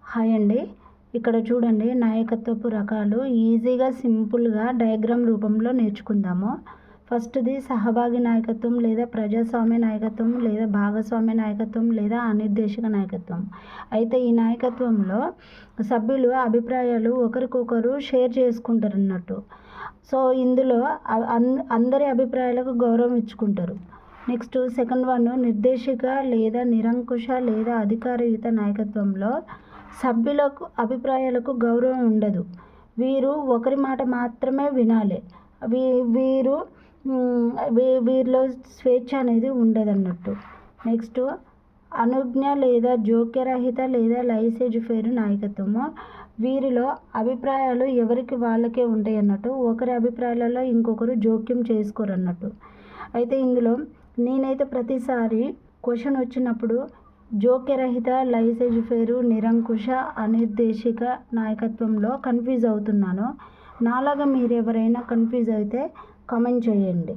Hi అండి. ఇక్కడ చూడండి నాయకత్వపు రకాలు ఈజీగా సింపుల్గా డయాగ్రామ్ రూపంలో నేర్చుకుందాము. ఫస్ట్‌ది సహభాగి నాయకత్వం లేదా ప్రజాస్వామ్య నాయకత్వం లేదా భాగస్వామ్య నాయకత్వం లేదా అనిర్దేశక నాయకత్వం. అయితే ఈ నాయకత్వంలో సభ్యులు అభిప్రాయాలు ఒకరికొకరు షేర్ చేసుకుంటారన్నట్టు. సో ఇందులో అందరి అభిప్రాయాలకు గౌరవం ఇచ్చుకుంటారు. నెక్స్ట్ సెకండ్ వన్ నిర్దేశిక లేదా నిరంకుశ లేదా అధికారయుత నాయకత్వంలో సభ్యులకు అభిప్రాయాలకు గౌరవం ఉండదు. వీరు ఒకరి మాట మాత్రమే వినాలి. వీరిలో స్వేచ్ఛ అనేది ఉండదన్నట్టు. నెక్స్ట్ అనుజ్ఞ లేదా జోక్యరహిత లేదా లైసేజ్ ఫెయిర్ నాయకత్వము. వీరిలో అభిప్రాయాలు ఎవరికి వాళ్ళకే ఉంటాయి అన్నట్టు. ఒకరి అభిప్రాయాలలో ఇంకొకరు జోక్యం చేసుకోరు అన్నట్టు. అయితే ఇందులో నేనైతే ప్రతిసారి క్వశ్చన్ వచ్చినప్పుడు జోక్యరహిత, లైసేజ్ ఫెయిర్, నిరంకుశ, అనిర్దేశిక నాయకత్వంలో కన్ఫ్యూజ్ అవుతున్నాను. నాలాగా మీరు ఎవరైనా కన్ఫ్యూజ్ అయితే కామెంట్ చేయండి.